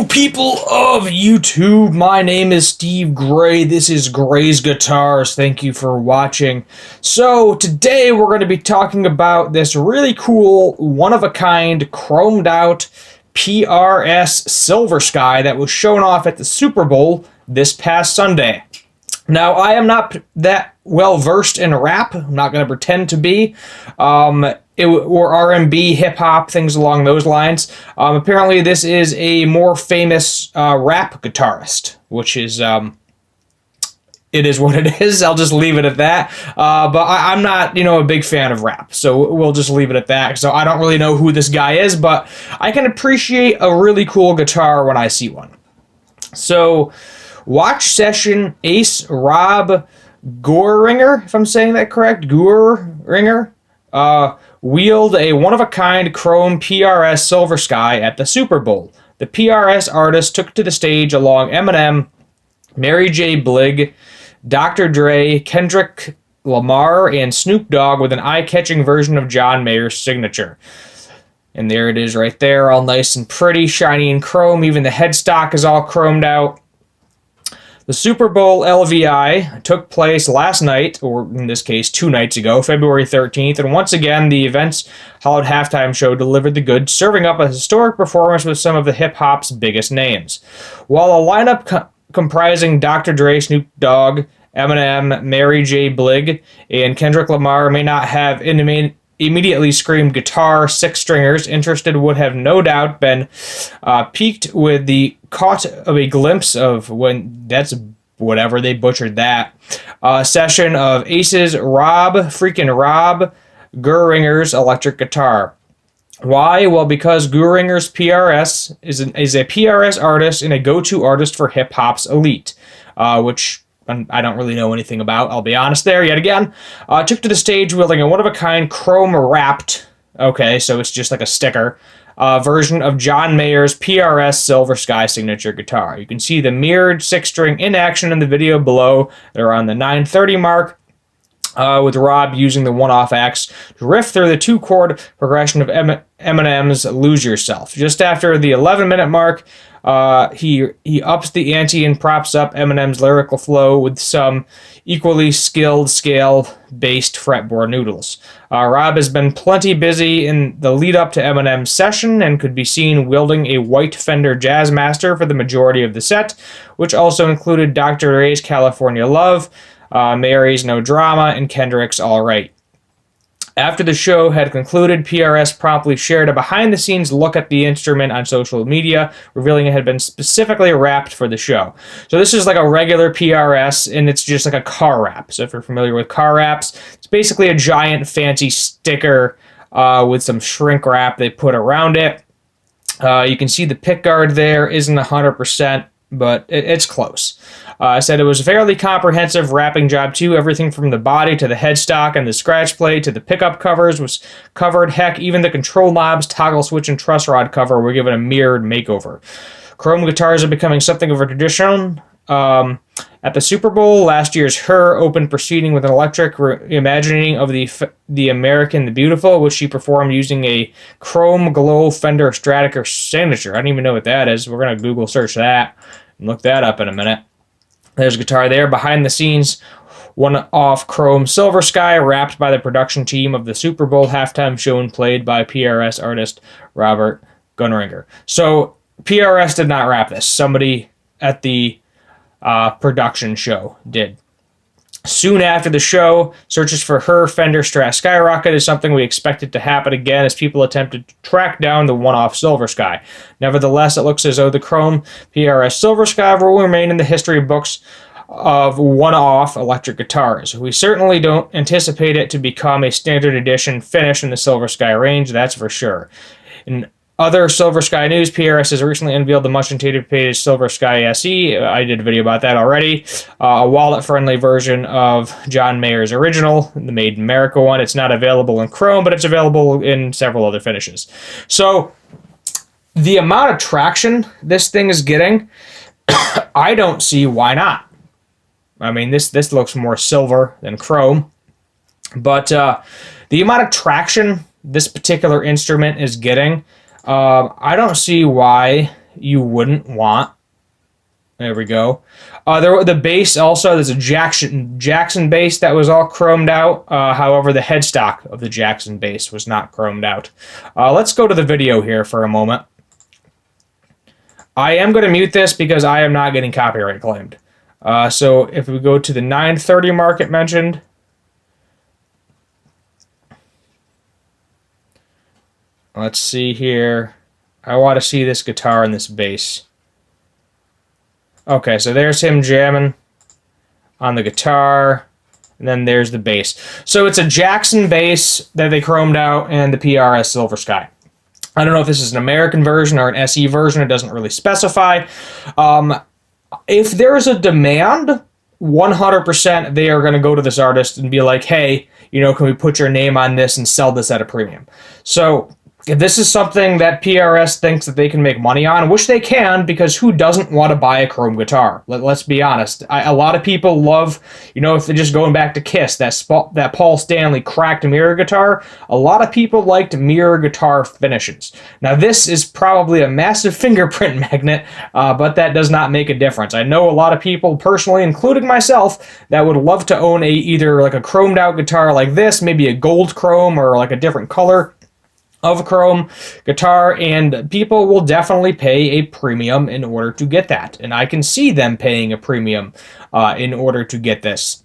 People of YouTube, my name is Steve Gray. This is Gray's Guitars. Thank you for watching. So today we're going to be talking about this really cool, one-of-a-kind, chromed out PRS Silver Sky that was shown off at the Super Bowl this past Sunday. Now, I am not that well versed in rap. I'm not going to pretend to be. Or R&B, hip-hop, things along those lines. Apparently, this is a more famous rap guitarist, which is, it is what it is. I'll just leave it at that. But I'm not, a big fan of rap, so we'll just leave it at that. So I don't really know who this guy is, but I can appreciate a really cool guitar when I see one. So, watch session Ace Rob Goeringer, if I'm saying that correct, Goeringer, wheeled a one-of-a-kind chrome PRS Silver Sky at the Super Bowl. The PRS artist took to the stage along Eminem, Mary J. Blige, Dr. Dre, Kendrick Lamar, and Snoop Dogg with an eye-catching version of John Mayer's signature. And there it is right there, all nice and pretty, shiny and chrome. Even the headstock is all chromed out. The Super Bowl LVI took place last night, or in this case, 2 nights ago, February 13th, and once again, the event's hallowed halftime show delivered the goods, serving up a historic performance with some of the hip-hop's biggest names. While a lineup comprising Dr. Dre, Snoop Dogg, Eminem, Mary J. Blige, and Kendrick Lamar may not have immediately screamed guitar, six-stringers, interested would have no doubt been piqued with the caught of a glimpse of that's whatever, they butchered that, session of Ace's Rob Goeringer's electric guitar. Why? Well, because Goeringer's PRS is a PRS artist and a go-to artist for hip-hop's elite, which I don't really know anything about, I'll be honest there, yet again. Took to the stage wielding a one-of-a-kind chrome-wrapped, okay, so it's just like a sticker, version of John Mayer's PRS Silver Sky signature guitar. You can see the mirrored six-string in action in the video below. They're on the 9:30 mark, with Rob using the one-off axe to riff through the two-chord progression of Eminem's Lose Yourself. Just after the 11-minute mark, he ups the ante and props up Eminem's lyrical flow with some equally skilled scale-based fretboard noodles. Rob has been plenty busy in the lead-up to Eminem's session and could be seen wielding a white Fender Jazzmaster for the majority of the set, which also included Dr. Dre's California Love, Mary's No Drama, and Kendrick's All Right. After the show had concluded, PRS promptly shared a behind-the-scenes look at the instrument on social media, revealing it had been specifically wrapped for the show. So this is like a regular PRS, and it's just like a car wrap. So if you're familiar with car wraps, it's basically a giant fancy sticker with some shrink wrap they put around it. You can see the pickguard there isn't 100%, but it's close. I said it was a fairly comprehensive wrapping job too. Everything from the body to the headstock and the scratch plate to the pickup covers was covered. Heck, even the control knobs, toggle switch, and truss rod cover were given a mirrored makeover. Chrome guitars are becoming something of a tradition. At the Super Bowl, last year's Her opened proceeding with an electric reimagining of the American the Beautiful, which she performed using a chrome glow Fender Stratocaster signature. I don't even know what that is. We're going to Google search that and look that up in a minute. There's a guitar there. Behind the scenes, one-off chrome Silver Sky wrapped by the production team of the Super Bowl halftime show and played by PRS artist Robert Goeringer. So PRS did not wrap this. Somebody at the production show did. Soon after the show, searches for Her Fender Strat skyrocketed, something we expected to happen again as people attempted to track down the one-off Silver Sky. Nevertheless, it looks as though the chrome PRS Silver Sky will remain in the history books of one-off electric guitars. We certainly don't anticipate it to become a standard edition finish in the Silver Sky range, that's for sure. In other Silver Sky news, PRS has recently unveiled the much anticipated Silver Sky SE. I did a video about that already. A wallet-friendly version of John Mayer's original, the Made in America one. It's not available in chrome, but it's available in several other finishes. So, the amount of traction this thing is getting, I don't see why not. I mean, this looks more silver than chrome. But the amount of traction this particular instrument is getting, I don't see why you wouldn't want. There we go. The base also, there's a Jackson base that was all chromed out. However, the headstock of the Jackson base was not chromed out. Let's go to the video here for a moment. I am going to mute this because I am not getting copyright claimed. So if we go to the 930 market mentioned, let's see here. I want to see this guitar and this bass. Okay, so there's him jamming on the guitar, and then there's the bass. So it's a Jackson bass that they chromed out and the PRS Silver Sky. I don't know if this is an American version or an SE version. It doesn't really specify. If there's a demand, 100% they are going to go to this artist and be like, hey, you know, can we put your name on this and sell this at a premium? So if this is something that PRS thinks that they can make money on, which they can, because who doesn't want to buy a chrome guitar? Let's be honest. A lot of people love, you know, if they're just going back to Kiss, that Paul Stanley cracked mirror guitar, a lot of people liked mirror guitar finishes. Now, this is probably a massive fingerprint magnet, but that does not make a difference. I know a lot of people, personally, including myself, that would love to own either like a chromed out guitar like this, maybe a gold chrome or like a different color of a chrome guitar, and people will definitely pay a premium in order to get that. And I can see them paying a premium in order to get this.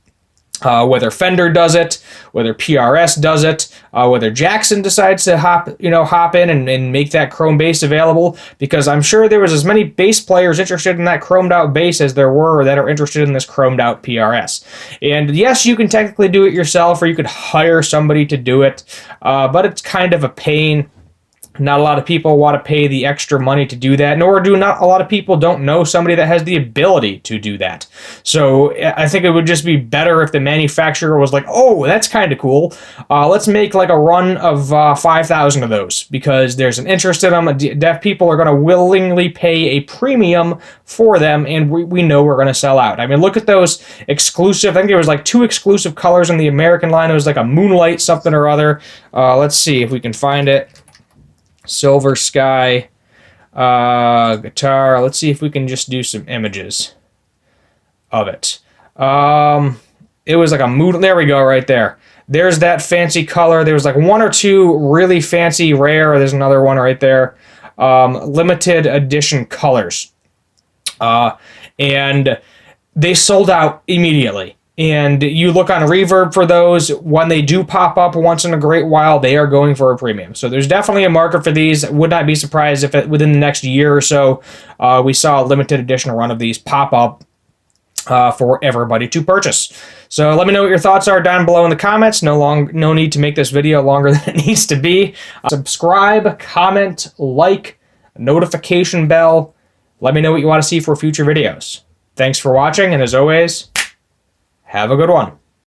Whether Fender does it, whether PRS does it, whether Jackson decides to hop in and make that chrome bass available, because I'm sure there was as many bass players interested in that chromed out bass as there were that are interested in this chromed out PRS. And yes, you can technically do it yourself, or you could hire somebody to do it, but it's kind of a pain. Not a lot of people want to pay the extra money to do that, nor do not a lot of people don't know somebody that has the ability to do that. So I think it would just be better if the manufacturer was like, oh, that's kind of cool. Let's make like a run of 5,000 of those, because there's an interest in them. Deaf people are going to willingly pay a premium for them, and we know we're going to sell out. I mean, look at those exclusive. I think there was like 2 exclusive colors in the American line. It was like a moonlight something or other. Let's see if we can find it. Silver Sky guitar. Let's see if we can just do some images of it. It was like a mood. There we go, right there. There's that fancy color. There was like 1 or 2 really fancy rare. There's another one right there. Limited edition colors. And they sold out immediately. And you look on Reverb for those, when they do pop up once in a great while, they are going for a premium. So there's definitely a market for these. Would not be surprised if within the next year or so, we saw a limited edition run of these pop up for everybody to purchase. So let me know what your thoughts are down below in the comments. No need to make this video longer than it needs to be. Subscribe, comment, like, notification bell. Let me know what you want to see for future videos. Thanks for watching, and as always, have a good one.